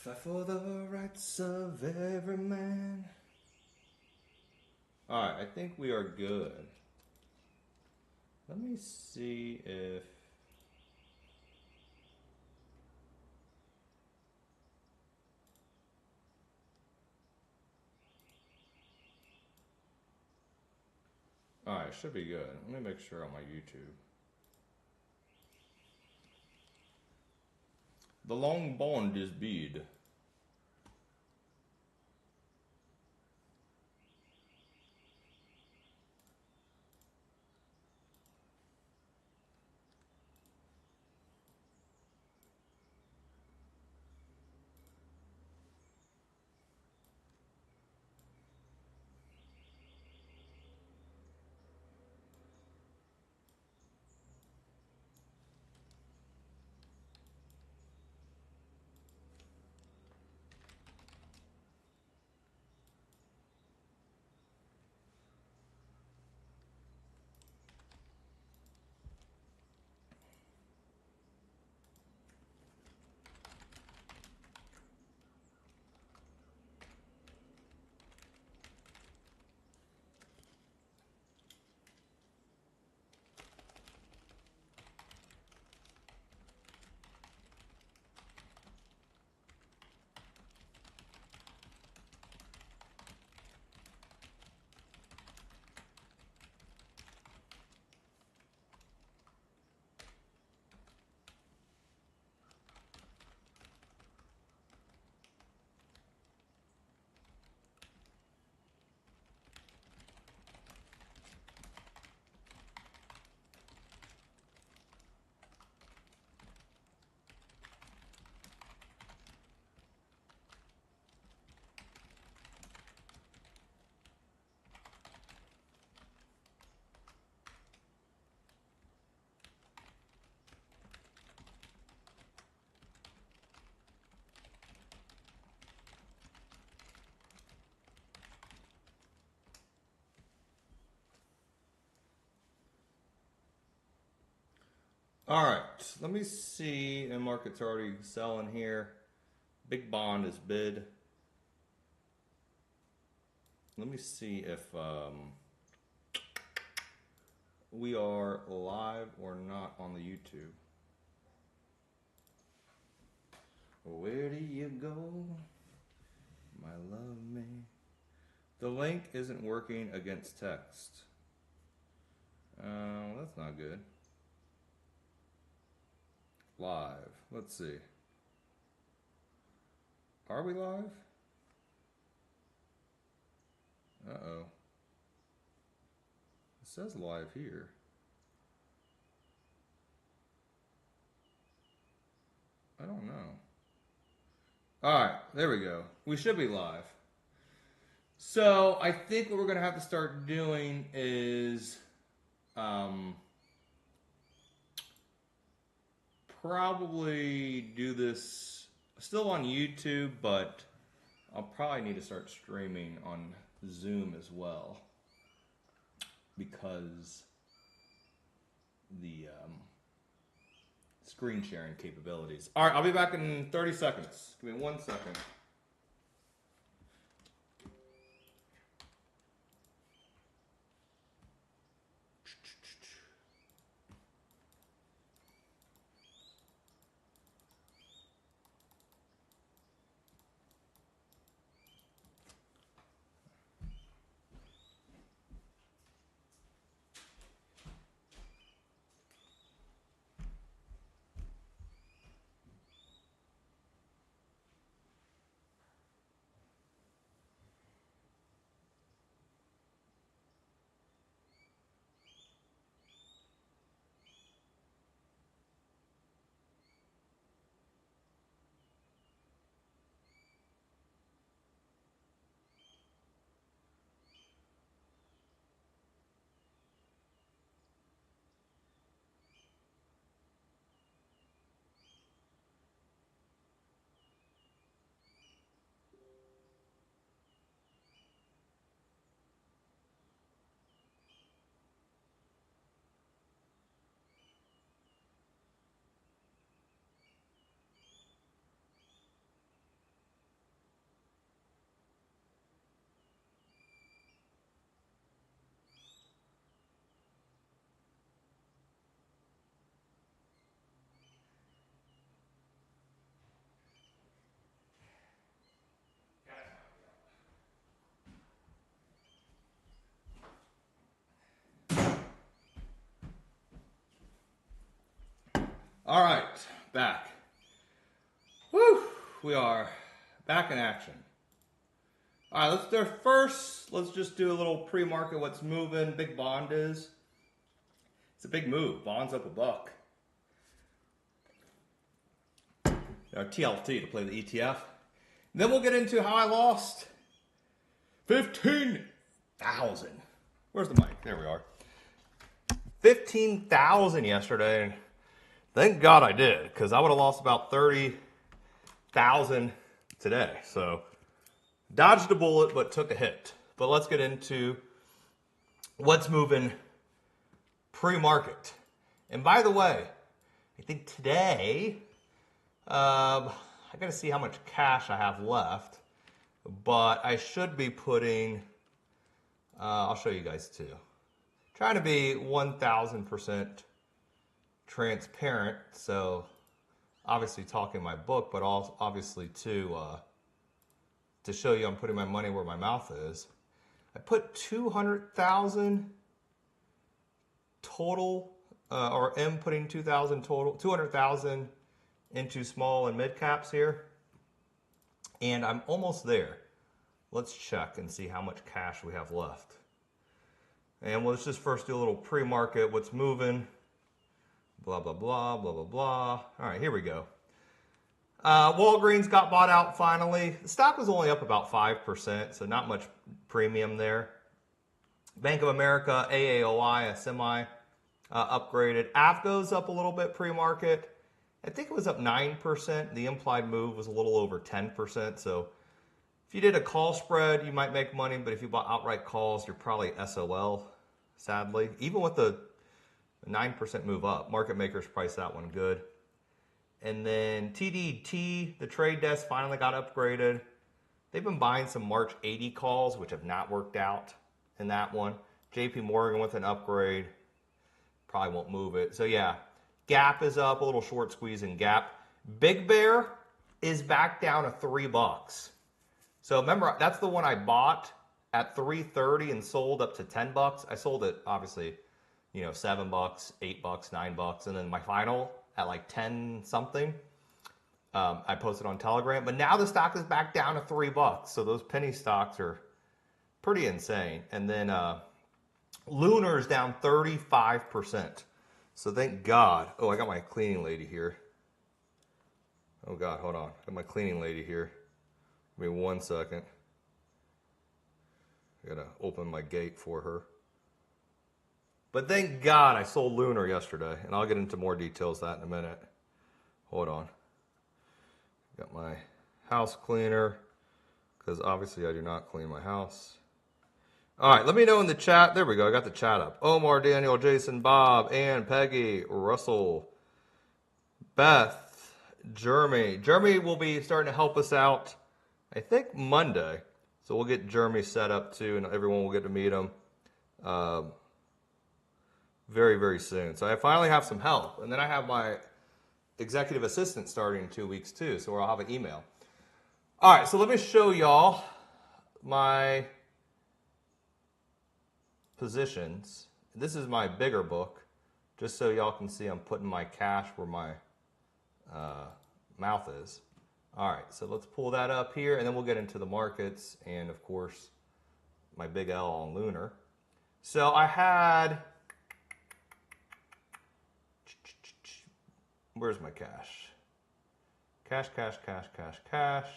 Fight for the rights of every man. Alright, I think we are good. Let me see if... Alright, should be good. Let me make sure on my YouTube. The long bond is bead. Alright, let me see. The market's already selling here. Big bond is bid. Let me see if we are live or not on the YouTube. Where do you go, my love me? The link isn't working against text. That's not good. Live. Let's see. Are we live? Uh-oh. It says live here. I don't know. Alright, there we go. We should be live. So, I think what we're going to have to start doing is probably do this still on YouTube, but I'll probably need to start streaming on Zoom as well because the screen sharing capabilities. All right, I'll be back in 30 seconds. Give me 1 second. All right, back. Woo! We are back in action. All right, let's do first. Let's just do a little pre-market. What's moving? Big bond is. It's a big move. Bond's up $1. Our TLT to play the ETF. Then we'll get into how I lost 15,000. Where's the mic? There we are. 15,000 yesterday. And thank God I did, because I would have lost about 30,000 today. So dodged a bullet, but took a hit. But let's get into what's moving pre-market. And by the way, I think today, I got to see how much cash I have left, but I should be putting, I'll show you guys too. Trying to be 1,000% transparent. So obviously talking my book, but also obviously to show you I'm putting my money where my mouth is. I put 200,000 total, or am putting 2,000 total, 200,000 into small and mid caps here. And I'm almost there. Let's check and see how much cash we have left. And let's just first do a little pre-market, what's moving, blah, blah, blah, blah, blah, blah. All right, here we go. Walgreens got bought out finally. The stock was only up about 5%, so not much premium there. Bank of America, AAOI, a semi upgraded. AFCO's up a little bit pre-market. I think it was up 9%. The implied move was a little over 10%. So if you did a call spread, you might make money, but if you bought outright calls, you're probably SOL, sadly. Even with the 9% move up, market makers price that one good. And then TDT, the trade desk, finally got upgraded. They've been buying some March 80 calls, which have not worked out in that one. JP Morgan with an upgrade. Probably won't move it. So yeah, Gap is up, a little short squeeze in Gap. Big Bear is back down to $3. So remember, that's the one I bought at $3.30 and sold up to $10. I sold it, obviously, $7, $8, $9, and then my final at like 10 something. I posted on Telegram, but now the stock is back down to $3. So those penny stocks are pretty insane. And then Lunar is down 35%. So thank God. Oh, I got my cleaning lady here. Oh God, hold on. I got my cleaning lady here. Give me 1 second. I gotta open my gate for her. But thank God I sold Lunar yesterday, and I'll get into more details of that in a minute. Hold on. Got my house cleaner, because obviously I do not clean my house. All right, let me know in the chat. There we go. I got the chat up. Omar, Daniel, Jason, Bob, Ann, Peggy, Russell, Beth, Jeremy. Jeremy will be starting to help us out, I think, Monday. So we'll get Jeremy set up too, and everyone will get to meet him very, very soon. So I finally have some help. And then I have my executive assistant starting in 2 weeks too, so I'll have an email. All right, so let me show y'all my positions. This is my bigger book, just so y'all can see I'm putting my cash where my mouth is. All right, so let's pull that up here, and then we'll get into the markets and, of course, my big L on Lunar. So I had, where's my cash? Cash, cash, cash, cash, cash.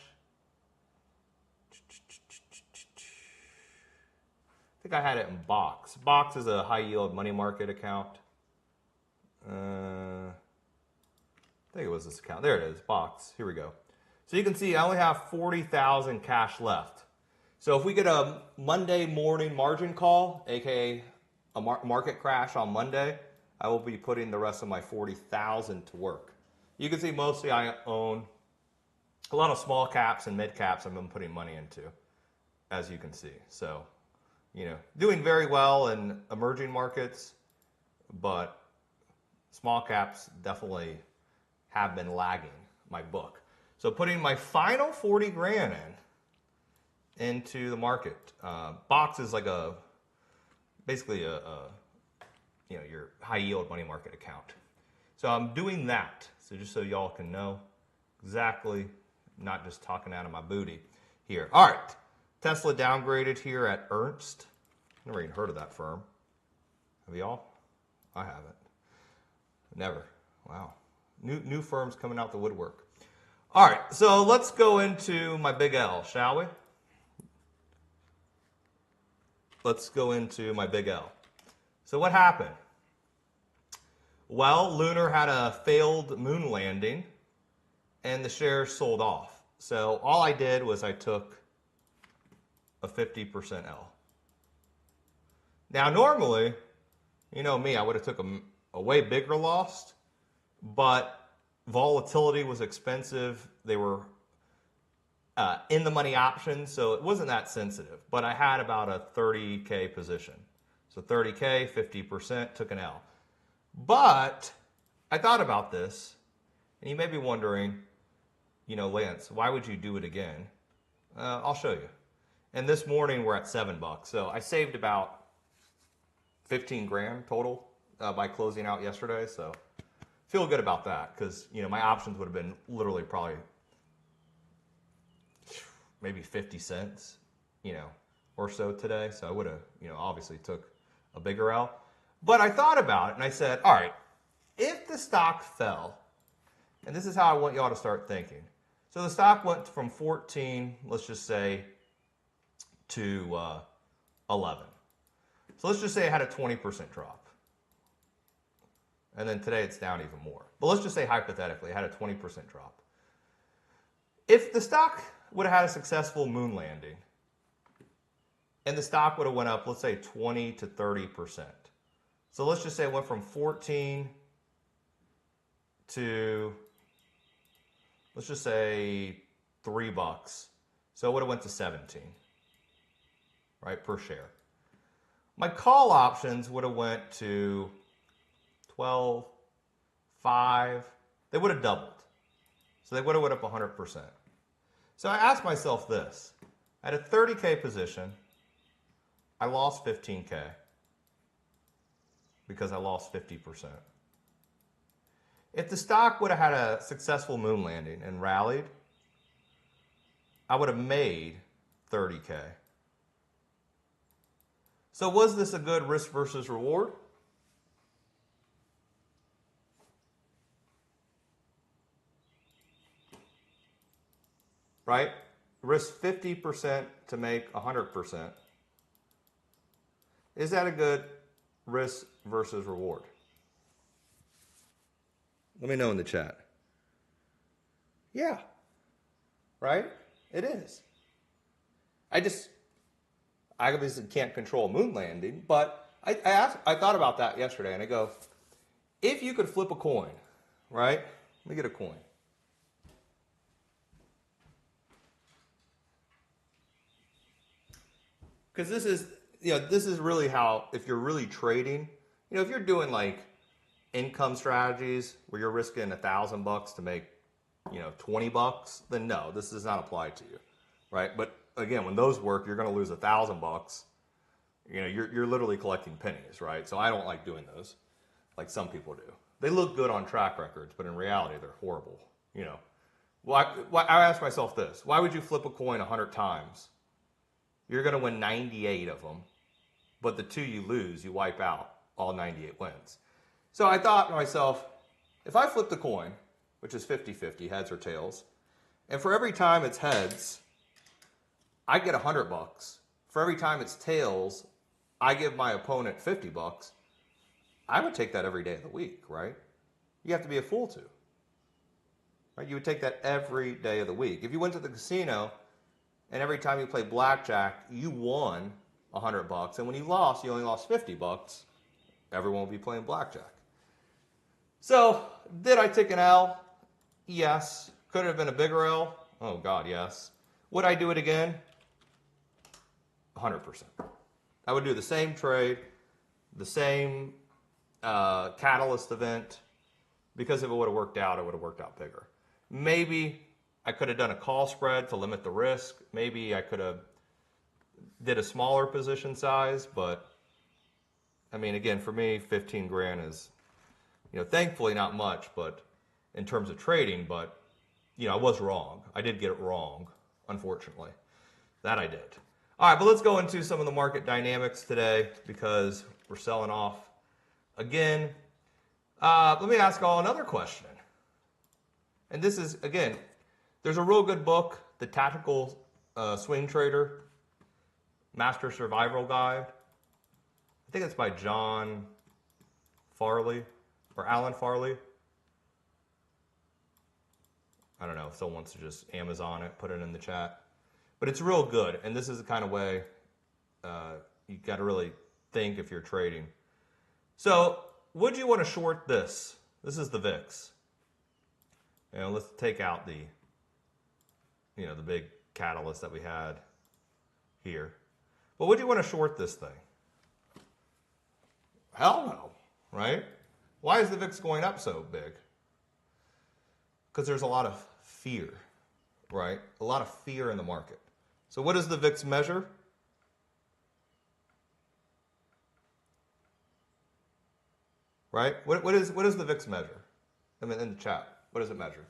I think I had it in Box. Box is a high yield money market account. I think it was this account. There it is, Box. Here we go. So you can see I only have 40,000 cash left. So if we get a Monday morning margin call, aka a market crash on Monday, I will be putting the rest of my 40,000 to work. You can see mostly I own a lot of small caps and mid caps I've been putting money into, as you can see. So, doing very well in emerging markets, but small caps definitely have been lagging my book. So putting my final 40 grand into the market. Box is like basically your high yield money market account. So So I'm doing that. So just so y'all can know exactly, not just talking out of my booty here. All right. Tesla downgraded here at Ernst. Never even heard of that firm. Have y'all? I haven't. Never. Wow. New firms coming out the woodwork. All right. So let's go into my big L, shall we? Let's go into my big L. So what happened? Well, Lunar had a failed moon landing and the shares sold off. So all I did was I took a 50% L. Now, normally, you know me, I would have took a way bigger loss, but volatility was expensive. They were in the money options, so it wasn't that sensitive. But I had about a 30K position. So 30K, 50%, took an L. But I thought about this, and you may be wondering, you know, Lance, why would you do it again? I'll show you. And this morning we're at $7. So I saved about 15 grand total by closing out yesterday. So feel good about that because, you know, my options would have been literally probably maybe 50 cents, you know, or so today. So I would have, you know, obviously took a bigger L. But I thought about it and I said, all right, if the stock fell, and this is how I want y'all to start thinking. So the stock went from 14, let's just say, to 11. So let's just say it had a 20% drop. And then today it's down even more. But let's just say hypothetically it had a 20% drop. If the stock would have had a successful moon landing and the stock would have went up, let's say 20 to 30%. So let's just say it went from 14 to, let's just say $3. So it would have went to 17, right, per share. My call options would have went to 12, 5. They would have doubled. So they would have went up 100%. So I asked myself this. At a 30K position, I lost 15K because I lost 50%. If the stock would have had a successful moon landing and rallied, I would have made 30K. So was this a good risk versus reward? Right? Risk 50% to make 100%. Is that a good risk versus reward? Let me know in the chat. Yeah. Right? It is. I obviously can't control moon landing, but I thought about that yesterday, and I go, if you could flip a coin, right? Let me get a coin. Because this is really how, if you're really trading, you know, if you're doing like income strategies where you're risking $1,000 to make, you know, $20, then no, this does not apply to you, right? But again, when those work, you're going to lose $1,000. You know, you're literally collecting pennies, right? So I don't like doing those, like some people do. They look good on track records, but in reality, they're horrible. You know, I ask myself this: why would you flip a coin 100 times? You're going to win 98 of them, but the 2 you lose, you wipe out all 98 wins. So I thought to myself, if I flip the coin, which is 50-50, heads or tails, and for every time it's heads, I get $100. For every time it's tails, I give my opponent $50. I would take that every day of the week, right? You have to be a fool to. Right? You would take that every day of the week. If you went to the casino and every time you played blackjack, you won $100, and when you lost, you only lost $50, everyone will be playing blackjack. So, did I take an L? Yes. Could it have been a bigger L? Oh, God, yes. Would I do it again? 100%. I would do the same trade, the same catalyst event, because if it would have worked out, it would have worked out bigger. Maybe I could have done a call spread to limit the risk. Maybe I could have did a smaller position size, but I mean, again, for me, 15 grand is, Thankfully not much, but in terms of trading, but I was wrong. I did get it wrong, unfortunately. That I did. All right, but let's go into some of the market dynamics today because we're selling off again. Let me ask y'all another question. And this is, again, there's a real good book, The Tactical Swing Trader, Master Survival Guide. I think it's by John Farley or Alan Farley. I don't know if someone wants to just Amazon it, put it in the chat. But it's real good, and this is the kind of way you got to really think if you're trading. So, would you want to short this? This is the VIX. Let's take out the big catalyst that we had here. But would you want to short this thing? Hell no, right? Why is the VIX going up so big? Because there's a lot of fear, right? A lot of fear in the market. So what does the VIX measure? Right? What does the VIX measure? I mean, in the chat, what does it measure?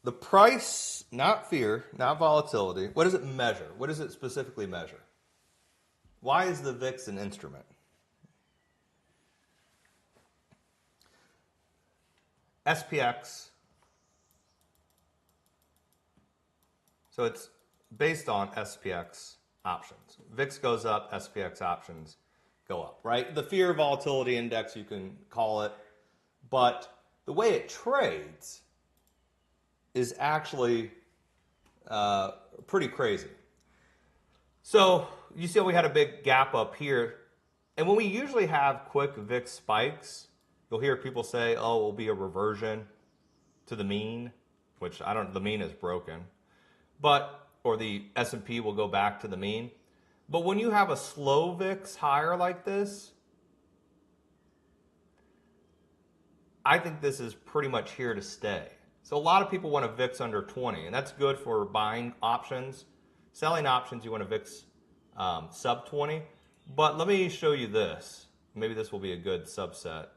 The price, not fear, not volatility. What does it measure? What does it specifically measure? Why is the VIX an instrument? SPX. So it's based on SPX options. VIX goes up, SPX options go up, right? The fear volatility index, you can call it. But the way it trades is actually pretty crazy. So you see how we had a big gap up here. And when we usually have quick VIX spikes, you'll hear people say, oh, it will be a reversion to the mean, which the mean is broken. Or the S&P will go back to the mean. But when you have a slow VIX higher like this, I think this is pretty much here to stay. So a lot of people want a VIX under 20, and that's good for buying options. Selling options, you want a VIX sub 20. But let me show you this. Maybe this will be a good subset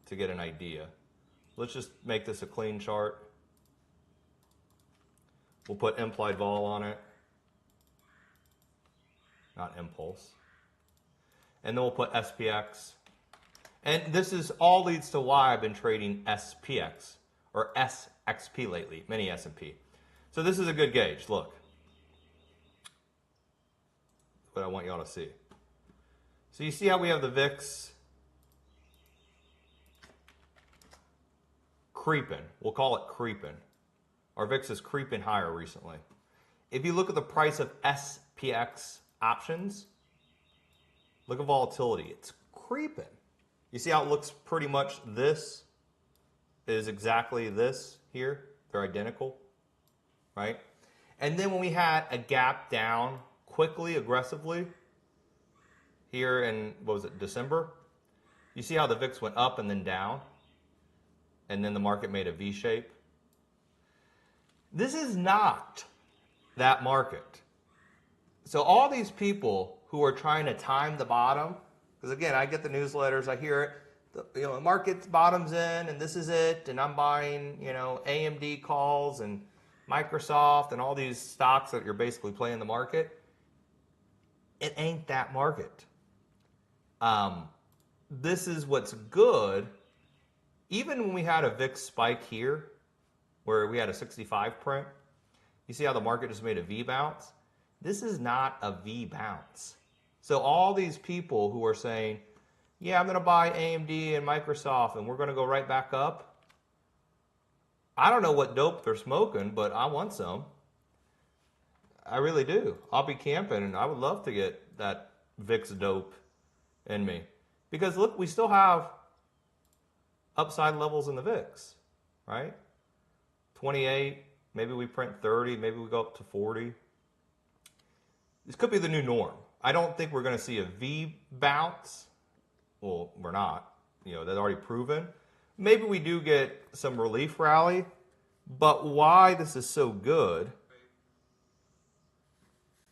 to get an idea. Let's just make this a clean chart. We'll put implied vol on it, not impulse. And then we'll put SPX. And this is all leads to why I've been trading SPX or SXP lately, mini S&P. So this is a good gauge. Look. What I want y'all to see. So you see how we have the VIX creeping. We'll call it creeping. Our VIX is creeping higher recently. If you look at the price of SPX options, look at volatility. It's creeping. You see how it looks pretty much this is exactly this here? They're identical, right? And then when we had a gap down quickly, aggressively, here in, what was it, December? You see how the VIX went up and then down? And then the market made a V shape? This is not that market. So all these people who are trying to time the bottom, because again, I get the newsletters, I hear it, the market bottoms in and this is it, and I'm buying, AMD calls and Microsoft and all these stocks that you're basically playing the market. It ain't that market. This is what's good. Even when we had a VIX spike here, where we had a 65 print, you see how the market just made a V bounce? This is not a V bounce. So all these people who are saying, yeah, I'm going to buy AMD and Microsoft and we're going to go right back up. I don't know what dope they're smoking, but I want some. I really do. I'll be camping and I would love to get that VIX dope in me. Because look, we still have upside levels in the VIX, right? 28, maybe we print 30, maybe we go up to 40. This could be the new norm. I don't think we're going to see a V bounce. Well, we're not. That's already proven. Maybe we do get some relief rally. But why this is so good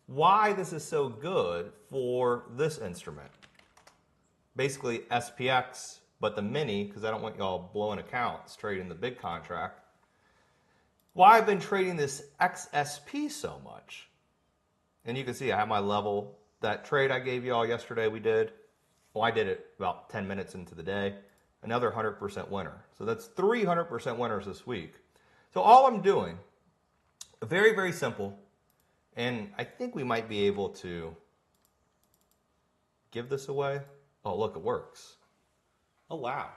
why this is so good for this instrument. Basically SPX, but the mini, because I don't want y'all blowing accounts trading the big contract. Why I've been trading this XSP so much. And you can see I have my level. That trade I gave y'all yesterday we did. Well, I did it about 10 minutes into the day. Another 100% winner. So that's 300% winners this week. So all I'm doing, very, very simple. And I think we might be able to give this away. Oh, look, it works. Oh, wow.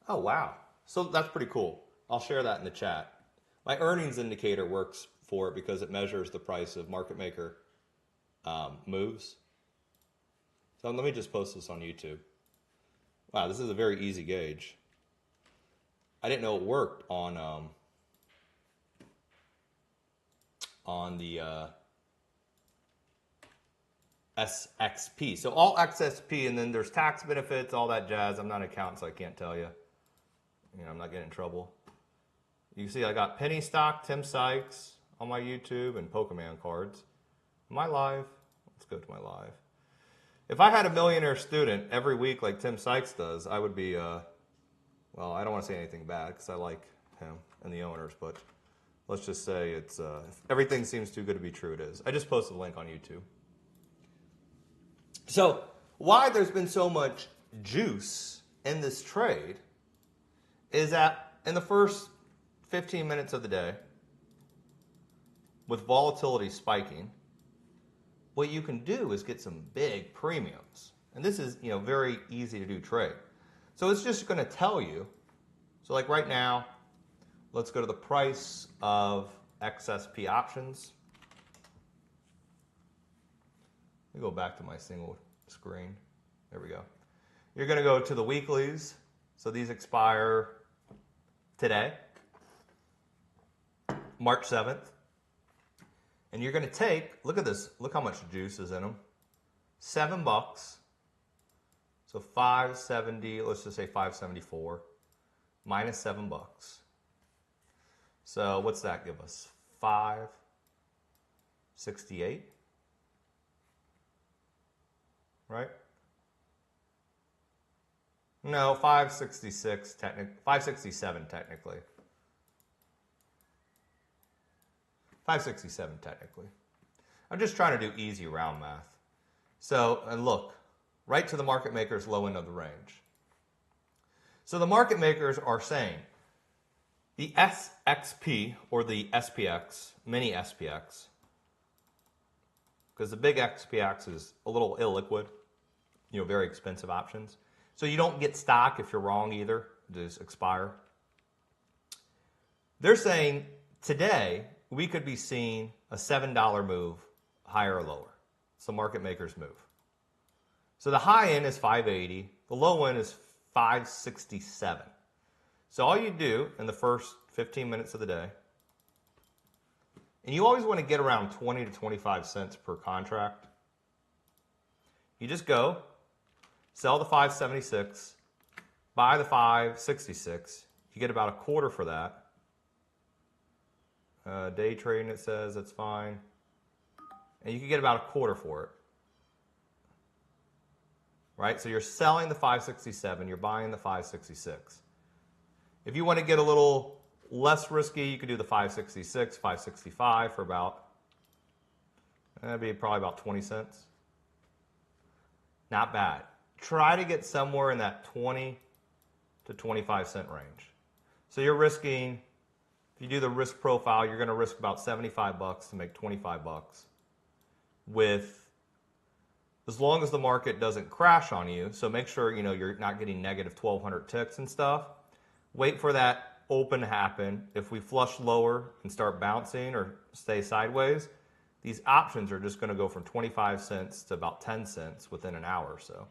Oh, wow. So that's pretty cool. I'll share that in the chat. My earnings indicator works for it because it measures the price of market maker moves. So let me just post this on YouTube. Wow, this is a very easy gauge. I didn't know it worked on the SXP. So all XSP, and then there's tax benefits, all that jazz. I'm not an accountant, so I can't tell you. You know, I'm not getting in trouble. You can see I got penny stock, Tim Sykes on my YouTube, and Pokemon cards. Am I live? Let's go to my live. If I had a millionaire student every week like Tim Sykes does, I would be, well, I don't want to say anything bad because I like him and the owners, but let's just say it's, everything seems too good to be true, it is. I just posted a link on YouTube. So why there's been so much juice in this trade is that in the first 15 minutes of the day, with volatility spiking, what you can do is get some big premiums. And this is, you know, very easy to do trade. So it's just going to tell you. So like right now, let's go to the price of XSP options. Let me go back to my single screen. There we go. You're going to go to the weeklies. So these expire today, March 7th. And you're going to take, look at this, look how much juice is in them. $7. So 570, let's just say 574 minus $7. So what's that give us? 568, right? No, 566 567 technically. 567 technically. I'm just trying to do easy round math. So, and look, right to the market maker's low end of the range. So the market makers are saying the SXP or the SPX, mini SPX, because the big SPX is a little illiquid, you know, very expensive options. So you don't get stock if you're wrong either, just expire. They're saying today, we could be seeing a $7 move higher or lower. So market makers move. So the high end is 580, the low end is 567. So all you do in the first 15 minutes of the day, and you always want to get around 20 to 25 cents per contract. You just go, sell the 576, buy the 566. You get about a quarter for that. Day trading, it says, that's fine. And you can get about a quarter for it. Right? So you're selling the 567, you're buying the 566. If you want to get a little less risky, you could do the 566, 565 for about, that'd be probably about 20 cents. Not bad. Try to get somewhere in that 20 to 25 cent range. So you're risking, if you do the risk profile, you're going to risk about $75 to make $25 with, as long as the market doesn't crash on you. So make sure, you know, you're not getting negative 1,200 ticks and stuff. Wait for that open to happen. If we flush lower and start bouncing or stay sideways, these options are just going to go from 25 cents to about 10 cents within an hour or so.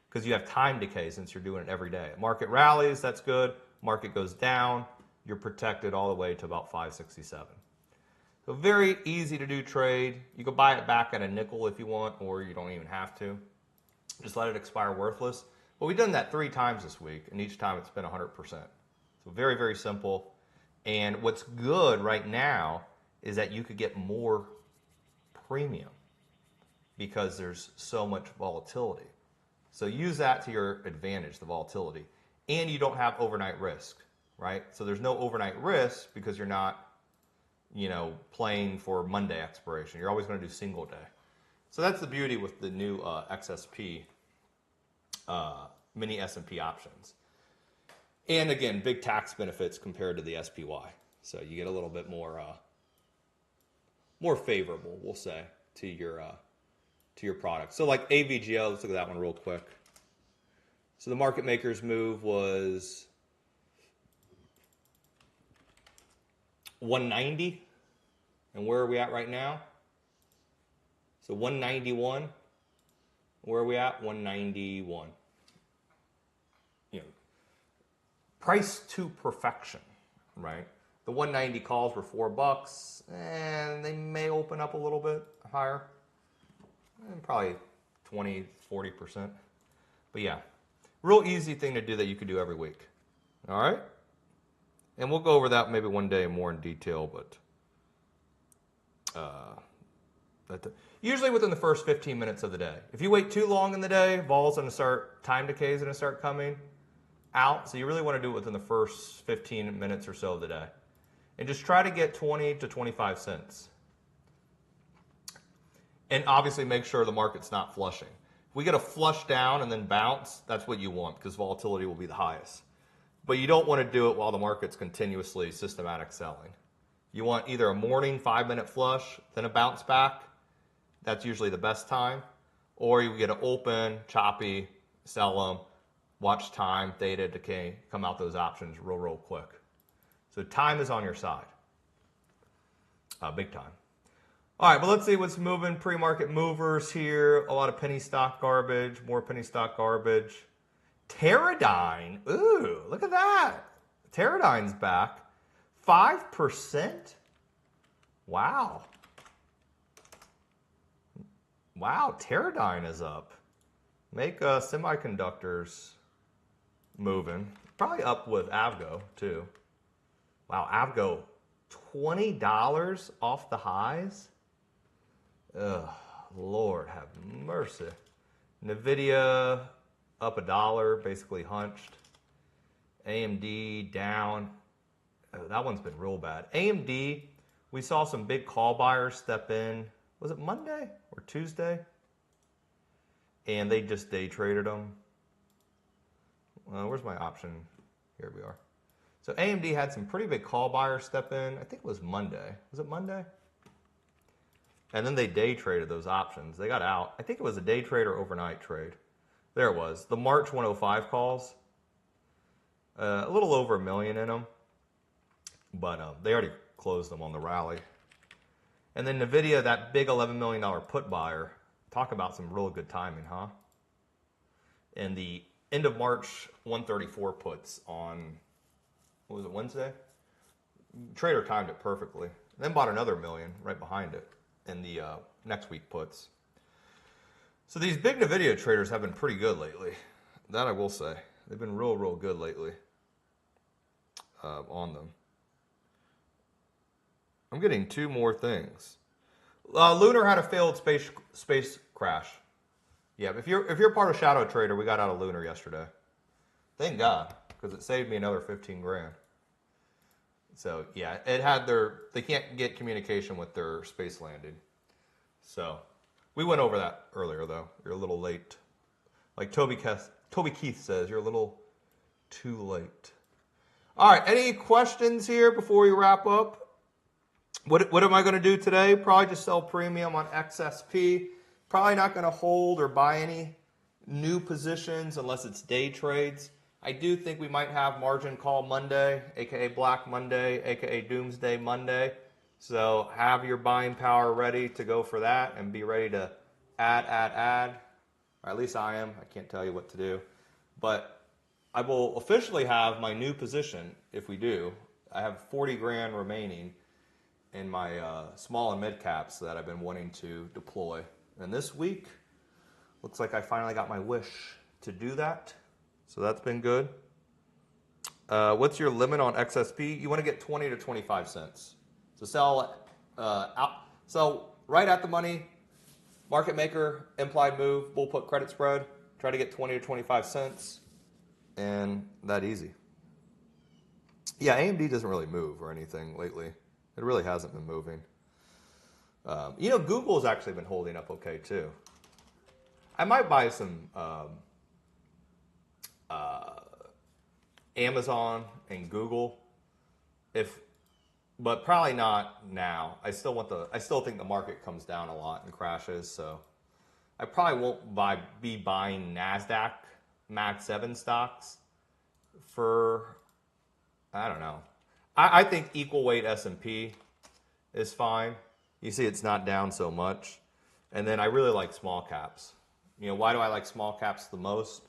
Because you have time decay since you're doing it every day. Market rallies, that's good. Market goes down, you're protected all the way to about 567. So very easy to do trade. You can buy it back at a nickel if you want, or you don't even have to. Just let it expire worthless. But we've done that 3 times this week, and each time it's been 100%. So very, very simple. And what's good right now is that you could get more premium because there's so much volatility. So use that to your advantage, the volatility. And you don't have overnight risk, right? So there's no overnight risk because you're not, playing for Monday expiration. You're always going to do single day. So that's the beauty with the new XSP mini S&P options. And again, big tax benefits compared to the SPY. So you get a little bit more favorable, we'll say, to your product. So like AVGO, let's look at that one real quick. So the market maker's move was 190. And where are we at right now? So 191. Where are we at? 191. Price to perfection, right? The 190 calls were $4, and they may open up a little bit higher, and probably 20, 40%. But yeah, real easy thing to do that you could do every week. All right? And we'll go over that maybe one day more in detail, but usually within the first 15 minutes of the day. If you wait too long in the day, time decay is going to start coming out. So you really want to do it within the first 15 minutes or so of the day. And just try to get 20 to 25 cents. And obviously make sure the market's not flushing. If we get a flush down and then bounce, that's what you want because volatility will be the highest. But you don't want to do it while the market's continuously systematic selling. You want either a morning 5-minute flush, then a bounce back. That's usually the best time. Or you get an open, choppy, sell them, watch time, theta, decay, come out those options real quick. So time is on your side. Big time. All right, but let's see what's moving. Pre-market movers here. A lot of penny stock garbage, more penny stock garbage. Teradyne. Ooh, look at that. Teradyne's back. 5%? Wow. Wow, Teradyne is up. Make semiconductors moving. Probably up with Avgo, too. Wow, Avgo, $20 off the highs? Ugh, Lord have mercy. NVIDIA up $1, basically hunched. AMD down. Oh, that one's been real bad. AMD, we saw some big call buyers step in. Was it Monday or Tuesday? And they just day traded them. Where's my option? Here we are. So AMD had some pretty big call buyers step in. I think it was Monday. Was it Monday? And then they day traded those options. They got out. I think it was a day trade or overnight trade. There it was. The March 105 calls. A little over 1 million in them. But they already closed them on the rally. And then NVIDIA, that big $11 million put buyer. Talk about some real good timing, huh? And the end of March 134 puts on, what was it, Wednesday? Trader timed it perfectly. Then bought another $1 million right behind it in the next week puts. So these big NVIDIA traders have been pretty good lately. That I will say. They've been real good lately on them. I'm getting 2 more things. Lunar had a failed space crash. Yeah, if you're part of Shadow Trader, we got out of Lunar yesterday. Thank God, because it saved me another 15 grand. So yeah, they can't get communication with their space landing. So we went over that earlier though. You're a little late. Like Toby Keith says, you're a little too late. All right, any questions here before we wrap up? What am I going to do today? Probably just sell premium on XSP. Probably not going to hold or buy any new positions unless it's day trades. I do think we might have margin call Monday, aka Black Monday, aka Doomsday Monday. So have your buying power ready to go for that and be ready to add. Or at least I am. I can't tell you what to do. But I will officially have my new position if we do. I have 40 grand remaining in my small and mid caps that I've been wanting to deploy. And this week, looks like I finally got my wish to do that. So that's been good. What's your limit on XSP? You want to get 20 to 25 cents. So sell right at the money, market maker, implied move, bull put credit spread, try to get 20 to 25 cents, and that easy. Yeah, AMD doesn't really move or anything lately. It really hasn't been moving. Google's actually been holding up okay too. I might buy some Amazon and Google, but probably not now. I still think the market comes down a lot and crashes, so I probably won't be buying Nasdaq Mag 7 stocks for, I don't know. I think equal weight S&P is fine. You see it's not down so much. And then I really like small caps. Why do I like small caps the most?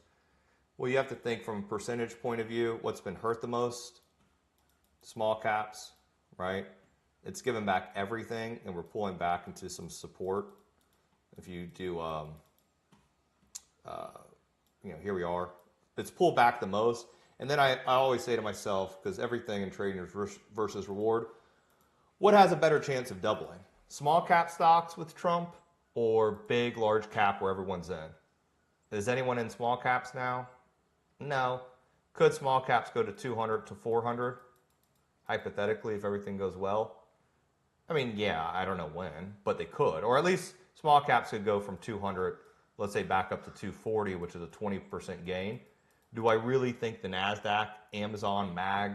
Well, you have to think from a percentage point of view, what's been hurt the most? Small caps, right? It's given back everything, and we're pulling back into some support. If you do, here we are. It's pulled back the most. And then I always say to myself, because everything in trading is versus reward, what has a better chance of doubling? Small cap stocks with Trump or big, large cap where everyone's in? Is anyone in small caps now? No. Could small caps go to 200 to 400? Hypothetically, if everything goes well. I mean, yeah, I don't know when, but they could. Or at least small caps could go from 200, let's say back up to 240, which is a 20% gain. Do I really think the NASDAQ, Amazon, MAG,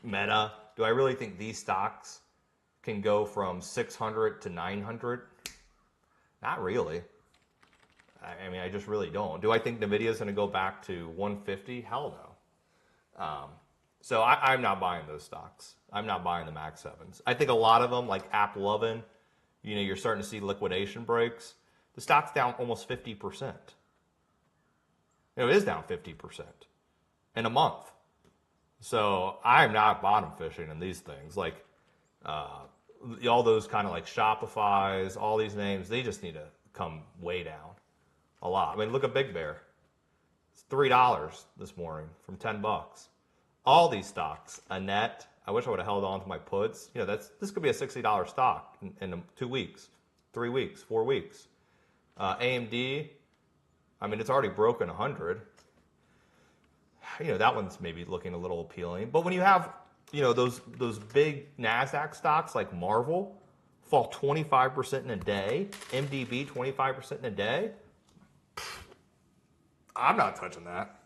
Meta, do I really think these stocks can go from 600 to 900? Not really. I mean, I just really don't. Do I think NVIDIA is going to go back to 150? Hell no. So I'm not buying those stocks. I'm not buying the Mag 7s. I think a lot of them, like AppLovin, you're starting to see liquidation breaks. The stock's down almost 50%. It is down 50% in a month. So I'm not bottom fishing in these things. Like all those kind of like Shopify's, all these names, they just need to come way down a lot. I mean, look at Big Bear. It's $3 this morning from $10. All these stocks, Annette, I wish I would have held on to my puts. This could be a $60 stock in 2 weeks, 3 weeks, 4 weeks. AMD, I mean, it's already broken 100. That one's maybe looking a little appealing. But when you have, those big NASDAQ stocks like Marvel fall 25% in a day, MDB 25% in a day, I'm not touching that.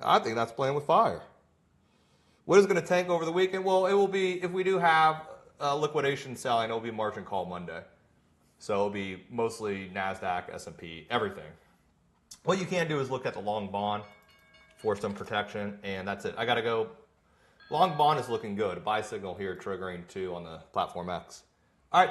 I think that's playing with fire. What is going to tank over the weekend? Well, it will be, if we do have liquidation selling, it will be margin call Monday. So it'll be mostly NASDAQ, S&P, everything. What you can do is look at the long bond for some protection, and that's it. I got to go. Long bond is looking good. Buy signal here triggering 2 on the platform X. All right, thanks.